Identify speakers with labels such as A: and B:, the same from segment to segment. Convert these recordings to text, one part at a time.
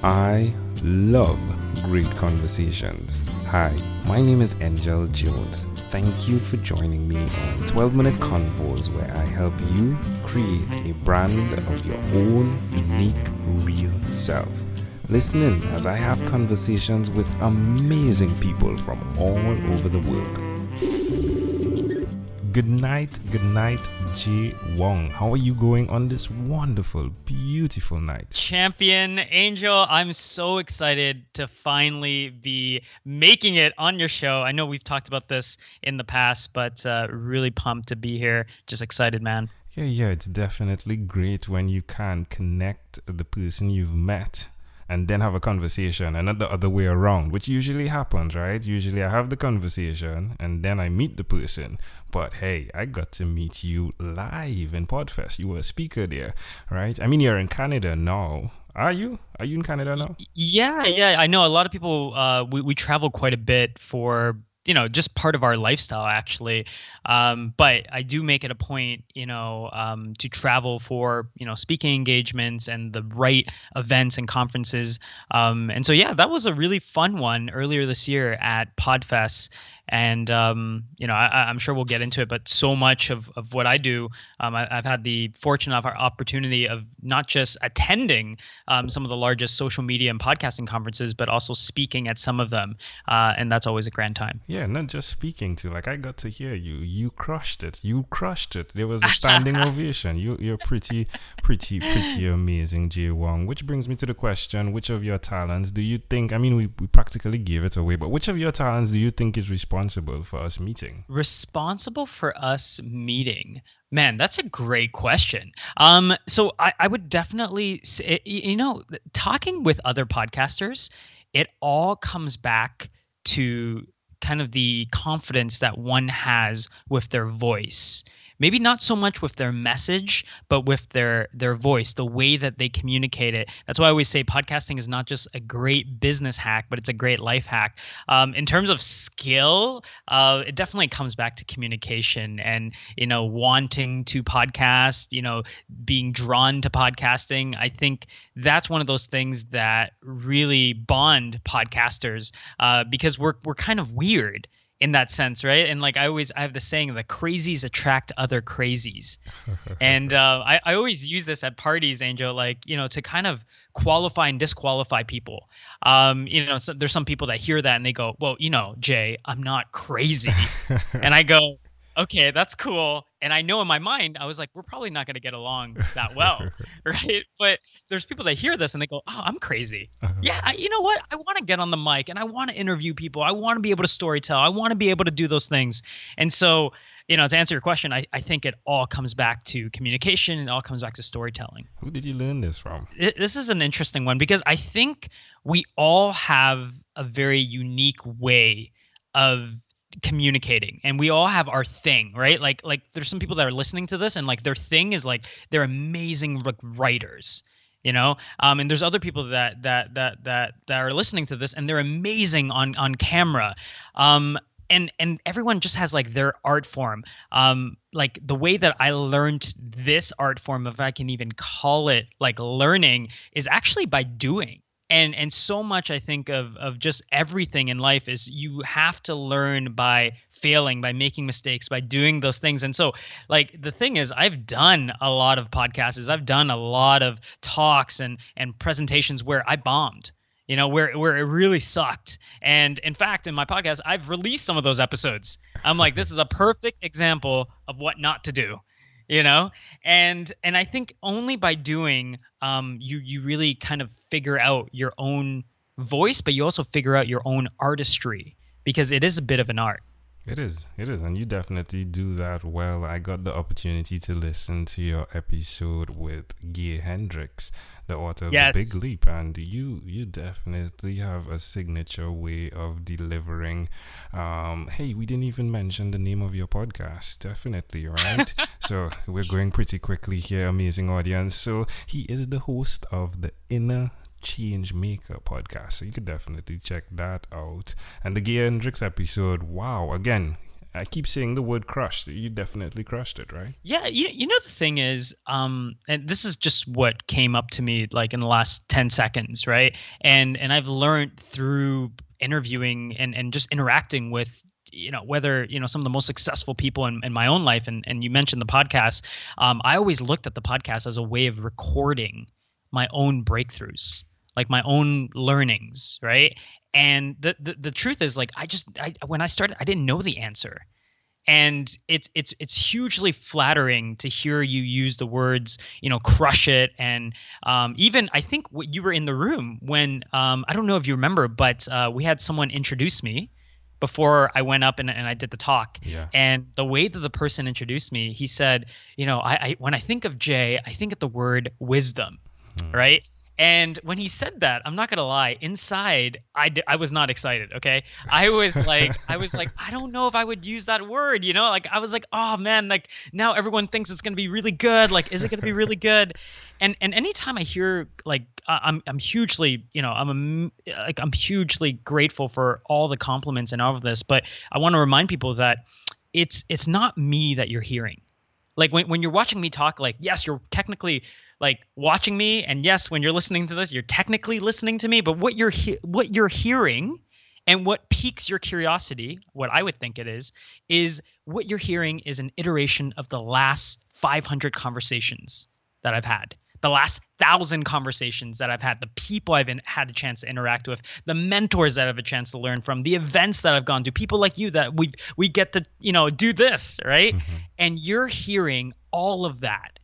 A: I love great conversations. Hi, my name is Angel Jones. Thank you for joining me on 12-minute convos where I help you create a brand of your own unique, real self. Listen in as I have conversations with amazing people from all over the world. Good night, Jay Wong. How are you going on this wonderful, beautiful night?
B: Champion Angel, I'm so excited to finally be making it on your show. I know we've talked about this in the past, but really pumped to be here. Just excited, man.
A: Yeah, it's definitely great when you can connect the person you've met and then have a conversation, and not the other way around, which usually happens, right? Usually I have the conversation and then I meet the person. But hey, I got to meet you live in Podfest. You were a speaker there, right? I mean, you're in Canada now. Are you? Are you in Canada now?
B: Yeah. I know a lot of people, we travel quite a bit for, just part of our lifestyle, actually. But I do make it a point, to travel for, speaking engagements and the right events and conferences. And so, yeah, that was a really fun one earlier this year at Podfest. And, I'm sure we'll get into it, but so much of what I do, I've had the fortunate opportunity of not just attending some of the largest social media and podcasting conferences, but also speaking at some of them. And that's always a grand time.
A: Yeah, not just speaking to, I got to hear you. You crushed it. There was a standing ovation. You're pretty amazing, Jay Wong. Which brings me to the question, which of your talents do you think, we practically gave it away, but which of your talents do you think is responsible for us meeting?
B: Responsible for us meeting? Man, that's a great question. So I would definitely say, talking with other podcasters, it all comes back to kind of the confidence that one has with their voice. Maybe not so much with their message, but with their voice, the way that they communicate it. That's why I always say podcasting is not just a great business hack, but it's a great life hack. In terms of skill, it definitely comes back to communication and, wanting to podcast, being drawn to podcasting. I think that's one of those things that really bond podcasters because we're kind of weird in that sense, right? And I have the saying, the crazies attract other crazies. And I always use this at parties, Angel, to kind of qualify and disqualify people. So there's some people that hear that and they go, well, Jay, I'm not crazy. And I go, okay, that's cool. And I know in my mind, I was like, we're probably not going to get along that well, right? But there's people that hear this and they go, oh, I'm crazy. Yeah, you know what? I want to get on the mic and I want to interview people. I want to be able to storytell. I want to be able to do those things. And so, to answer your question, I think it all comes back to communication. It all comes back to storytelling.
A: Who did you learn this from?
B: This is an interesting one because I think we all have a very unique way of communicating, and we all have our thing, right? Like there's some people that are listening to this and their thing is they're amazing writers, and there's other people that are listening to this and they're amazing on camera, and everyone just has their art form. The way that I learned this art form, if I can even call it learning, is actually by doing. And so much I think of just everything in life is you have to learn by failing, by making mistakes, by doing those things. And so the thing is, I've done a lot of podcasts, I've done a lot of talks and presentations where I bombed, where it really sucked. And in fact, in my podcast, I've released some of those episodes. I'm like, this is a perfect example of what not to do. And I think only by doing, you really kind of figure out your own voice, but you also figure out your own artistry because it is a bit of an art.
A: It is, and you definitely do that well. I got the opportunity to listen to your episode with Guy Hendricks, the author of The Big Leap, and you definitely have a signature way of delivering. Hey, we didn't even mention the name of your podcast, definitely, right? So we're going pretty quickly here, amazing audience. So he is the host of the Inner Changemaker podcast, so you could definitely check that out. And the Guy Hendricks episode, wow, again, I keep saying the word crushed. You definitely crushed it, right?
B: Yeah, you know the thing is, and this is just what came up to me like in the last 10 seconds, right? And I've learned through interviewing and just interacting with whether some of the most successful people in my own life, and you mentioned the podcast. I always looked at the podcast as a way of recording my own breakthroughs, like my own learnings, right? And the truth is, like, when I started, I didn't know the answer. And it's hugely flattering to hear you use the words, crush it. And even I think you were in the room when I don't know if you remember, but we had someone introduce me before I went up and I did the talk.
A: Yeah.
B: And the way that the person introduced me, he said, I when I think of Jay, I think of the word wisdom, right? And when he said that, I'm not gonna lie, inside I was not excited. Okay, I was like, I don't know if I would use that word. Like I was like, oh man, like now everyone thinks it's gonna be really good. Like, is it gonna be really good? And anytime I hear like, I'm hugely, I'm hugely grateful for all the compliments and all of this. But I want to remind people that it's not me that you're hearing. Like when you're watching me talk, like, yes, you're technically like watching me, and yes, when you're listening to this, you're technically listening to me. But what you're hearing, and what piques your curiosity, what I would think it is what you're hearing is an iteration of the last 500 conversations that I've had, the last 1,000 conversations that I've had, the people I've had a chance to interact with, the mentors that I have a chance to learn from, the events that I've gone to, people like you that we get to do this, right? Mm-hmm. And you're hearing all of that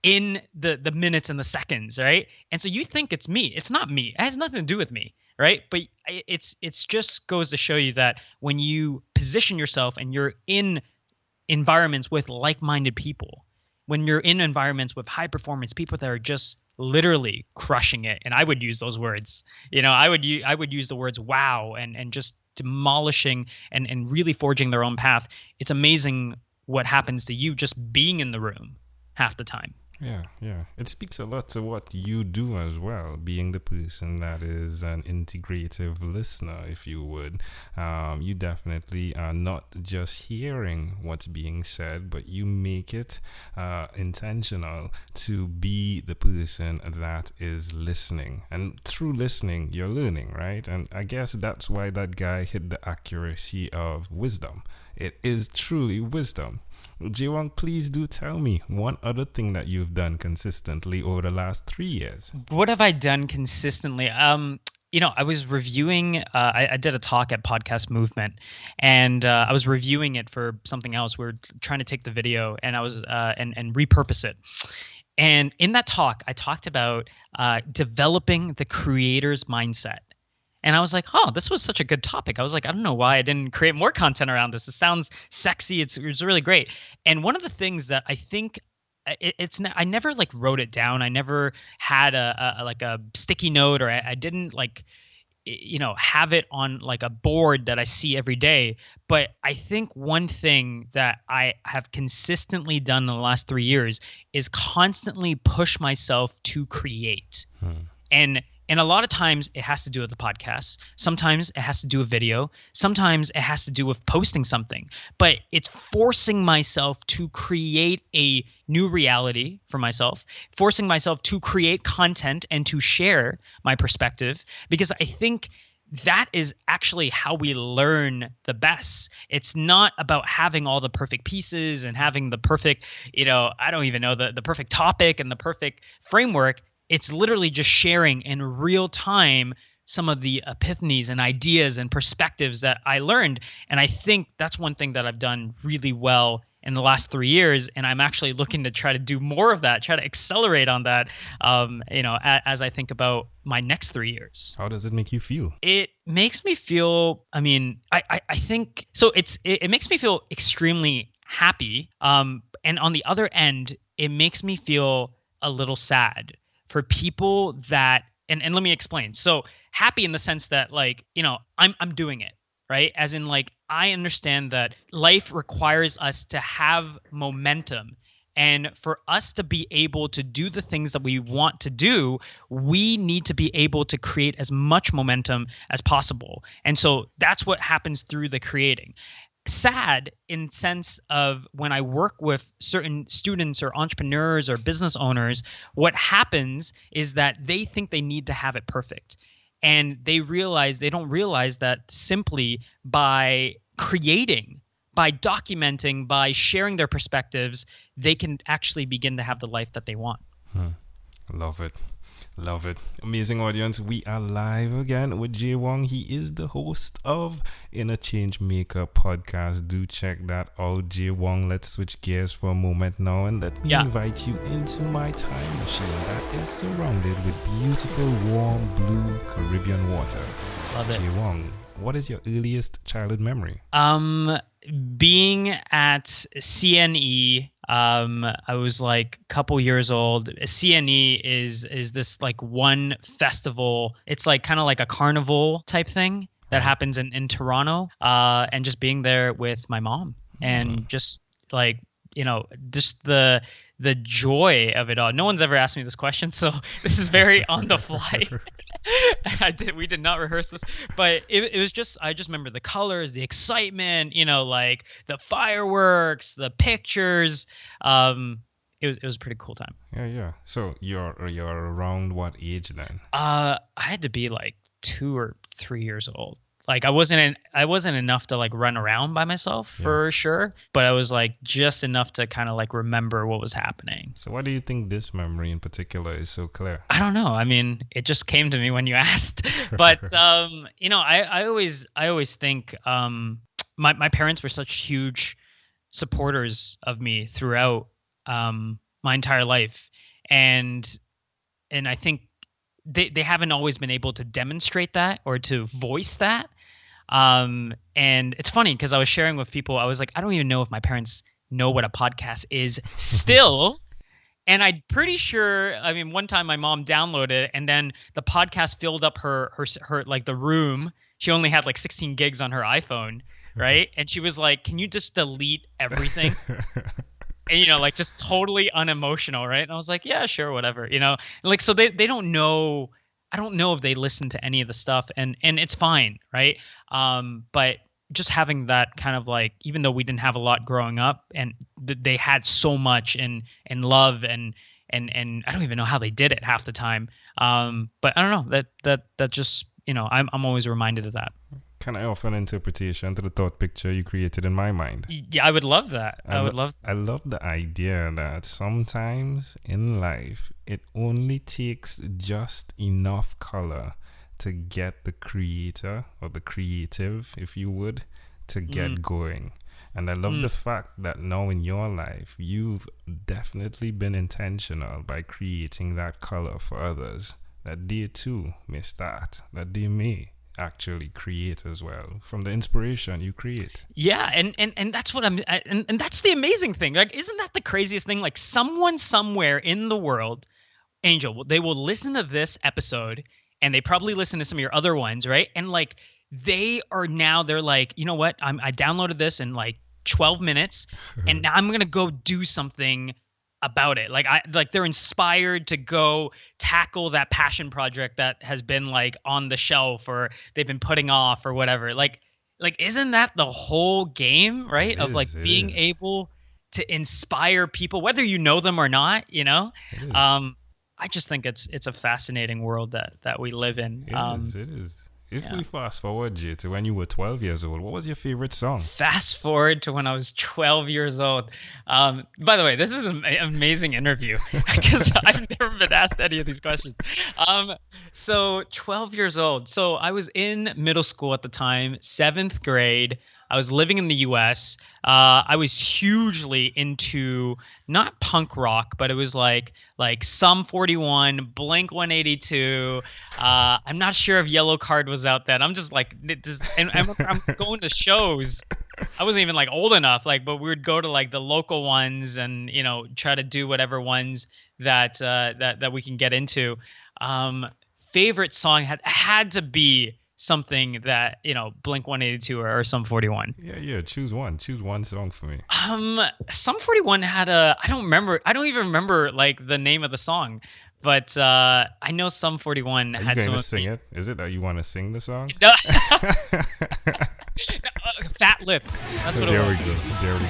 B: in the minutes and the seconds, right? And so you think it's me. It's not me. It has nothing to do with me, right? But it's just goes to show you that when you position yourself and you're in environments with like-minded people, when you're in environments with high performance people that are just literally crushing it, and I would use those words, I would use the words wow and just demolishing and really forging their own path. It's amazing what happens to you just being in the room half the time.
A: Yeah. It speaks a lot to what you do as well, being the person that is an integrative listener, if you would. You definitely are not just hearing what's being said, but you make it intentional to be the person that is listening. And through listening, you're learning, right? And I guess that's why that guy hit the accuracy of wisdom. It is truly wisdom. Jay Wong, please do tell me one other thing that you've done consistently over the last 3 years.
B: What have I done consistently? I was reviewing, I did a talk at Podcast Movement, and I was reviewing it for something else. We were trying to take the video and I was and repurpose it. And in that talk, I talked about developing the creator's mindset. And I was like, oh, this was such a good topic. I was like, I don't know why I didn't create more content around this. It sounds sexy. It's really great. And one of the things that I think I never like wrote it down. I never had a sticky note, or I didn't like, have it on like a board that I see every day. But I think one thing that I have consistently done in the last 3 years is constantly push myself to create. And a lot of times it has to do with the podcast. Sometimes it has to do with video. Sometimes it has to do with posting something. But it's forcing myself to create a new reality for myself, forcing myself to create content and to share my perspective, because I think that is actually how we learn the best. It's not about having all the perfect pieces and having the perfect, I don't even know, the perfect topic and the perfect framework. It's literally just sharing in real time some of the epiphanies and ideas and perspectives that I learned. And I think that's one thing that I've done really well in the last 3 years. And I'm actually looking to try to do more of that, try to accelerate on that, as I think about my next 3 years.
A: How does it make you feel?
B: It makes me feel, I think, so it makes me feel extremely happy. And on the other end, it makes me feel a little sad for people that, and let me explain. So happy in the sense that like, I'm doing it, right? As in like, I understand that life requires us to have momentum. And for us to be able to do the things that we want to do, we need to be able to create as much momentum as possible. And so that's what happens through the creating. sad in sense of when I work with certain students or entrepreneurs or business owners, what happens is that they think they need to have it perfect. And they don't realize that simply by creating, by documenting, by sharing their perspectives, they can actually begin to have the life that they want.
A: Love it. Love it. Amazing audience. We are live again with Jay Wong. He is the host of Inner Changemaker podcast. Do check that out, Jay Wong. Let's switch gears for a moment now and let me invite you into my time machine that is surrounded with beautiful, warm, blue Caribbean water.
B: Love it.
A: Jay Wong, what is your earliest childhood memory?
B: Being at CNE, I was like a couple years old. CNE is this like one festival. It's like kind of like a carnival type thing that happens in Toronto. And just being there with my mom and just like, just the joy of it all. No one's ever asked me this question, so this is very on the fly. We did not rehearse this, but it was just, I just remember the colors, the excitement, like the fireworks, the pictures. It was a pretty cool time.
A: Yeah. So you're around what age then?
B: I had to be like 2 or 3 years old. Like I wasn't enough to like run around by myself for sure, but I was like just enough to kind of like remember what was happening.
A: So why do you think this memory in particular is so clear?
B: I don't know. I mean, it just came to me when you asked. But I always think my parents were such huge supporters of me throughout my entire life, and I think they haven't always been able to demonstrate that or to voice that. And it's funny because I was sharing with people, I was like, I don't even know if my parents know what a podcast is still. And I'm pretty sure, I mean, one time my mom downloaded it and then the podcast filled up her like the room. She only had like 16 gigs on her iPhone, right? And she was like, can you just delete everything? And, like just totally unemotional, right? And I was like, yeah, sure, whatever, like, so they don't know. I don't know if they listen to any of the stuff, and it's fine, right? But just having that kind of like, even though we didn't have a lot growing up, and they had so much and love and I don't even know how they did it half the time. But I don't know, that just, I'm always reminded of that.
A: Can I offer an interpretation to the thought picture you created in my mind?
B: Yeah, I would love that. I
A: love the idea that sometimes in life, it only takes just enough color to get the creator or the creative, if you would, to get going. And I love the fact that now in your life, you've definitely been intentional by creating that color for others, that they too may start, that they may actually create as well from the inspiration you create.
B: Yeah, and that's what and that's the amazing thing. Like, isn't that the craziest thing? Like, someone somewhere in the world, Angel, they will listen to this episode and they probably listen to some of your other ones, right? And like they're like, you know what? I downloaded this in like 12 minutes and now I'm gonna go do something about it. Like they're inspired to go tackle that passion project that has been like on the shelf or they've been putting off or whatever. Like isn't that the whole game, right? Of like being able to inspire people, whether you know them or not, I just think it's a fascinating world that we live in.
A: It is. If we fast forward, Jay, to when you were 12 years old, what was your favorite song?
B: Fast forward to when I was 12 years old. By the way, this is an amazing interview because I've never been asked any of these questions. So 12 years old. So I was in middle school at the time, 7th grade. I was living in the US. I was hugely into not punk rock, but it was like Sum 41, Blink 182. I'm not sure if Yellow Card was out then. I'm just like, and I'm going to shows. I wasn't even like old enough, but we would go to like the local ones and try to do whatever ones that we can get into. Favorite song had to be something that Blink 182 or Sum 41.
A: Yeah, choose one song for me.
B: Sum 41 had I don't even remember like the name of the song, but I know Sum 41 had some.
A: Are you going to sing it? Is it that you want to sing the song?
B: No. Fat lip. That's what it was.
A: There we go.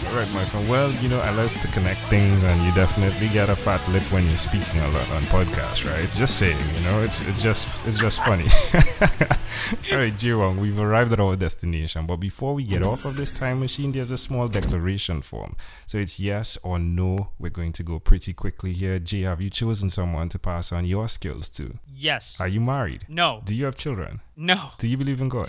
A: All right, my friend. Well, I love to connect things, and you definitely get a fat lip when you're speaking a lot on podcasts, right? Just saying, it's just funny. All right, Jay Wong, we've arrived at our destination, but before we get off of this time machine, there's a small declaration form. So it's yes or no. We're going to go pretty quickly here. Jay, have you chosen someone to pass on your skills to?
B: Yes.
A: Are you married?
B: No.
A: Do you have children?
B: No.
A: Do you believe in God?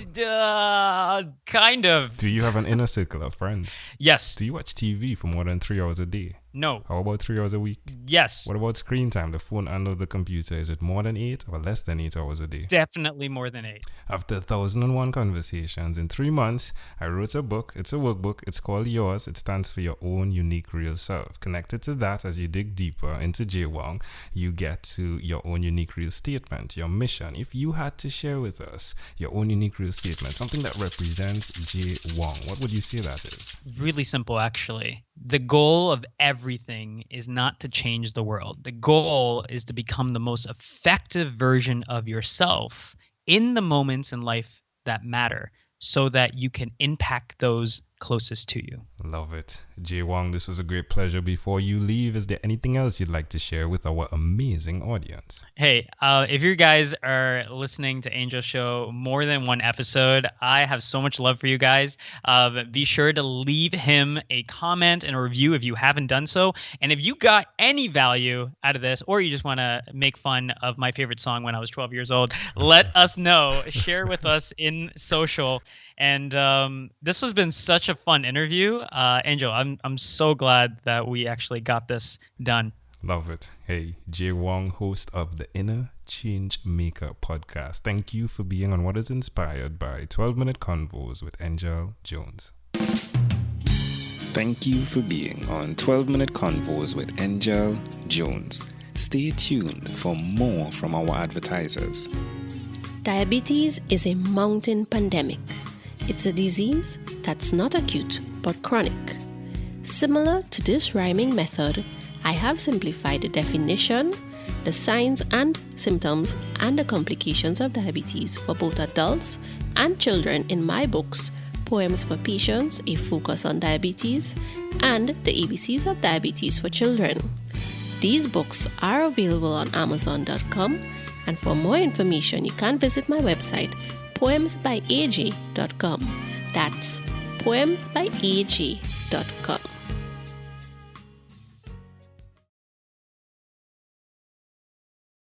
B: Kind of.
A: Do you have an inner circle of friends?
B: Yes.
A: Do you watch TV for more than 3 hours a day?
B: No.
A: How about 3 hours a week?
B: Yes.
A: What about screen time, the phone and the computer? Is it more than 8 or less than 8 hours a day?
B: Definitely more than 8.
A: After 1,001 conversations in 3 months, I wrote a book. It's a workbook. It's called Yours. It stands for Your Own Unique Real Self. Connected to that, as you dig deeper into Jay Wong, you get to your own unique real statement, your mission. If you had to share with us your own unique real statement, something that represents Jay Wong, what would you say that is?
B: Really simple, actually. The goal of everything is not to change the world. The goal is to become the most effective version of yourself in the moments in life that matter, so that you can impact those closest to you.
A: Love it. Jay Wong, this was a great pleasure. Before you leave, is there anything else you'd like to share with our amazing audience?
B: Hey, if you guys are listening to Angel Show more than one episode, I have so much love for you guys. Be sure to leave him a comment and a review if you haven't done so. And if you got any value out of this, or you just want to make fun of my favorite song when I was 12 years old, let us know. Share with us in social. And this has been such a fun interview. Angel, I'm so glad that we actually got this done.
A: Love it. Hey, Jay Wong, host of the Inner Changemaker podcast. Thank you for being on what is inspired by 12-Minute Convos with Angel Jones. Thank you for being on 12-Minute Convos with Angel Jones. Stay tuned for more from our advertisers.
C: Diabetes is a mountain pandemic. It's a disease that's not acute, but chronic. Similar to this rhyming method, I have simplified the definition, the signs and symptoms, and the complications of diabetes for both adults and children in my books, Poems for Patients, A Focus on Diabetes, and The ABCs of Diabetes for Children. These books are available on Amazon.com, and for more information, you can visit my website, poemsbyaj.com. That's poemsbyaj.com.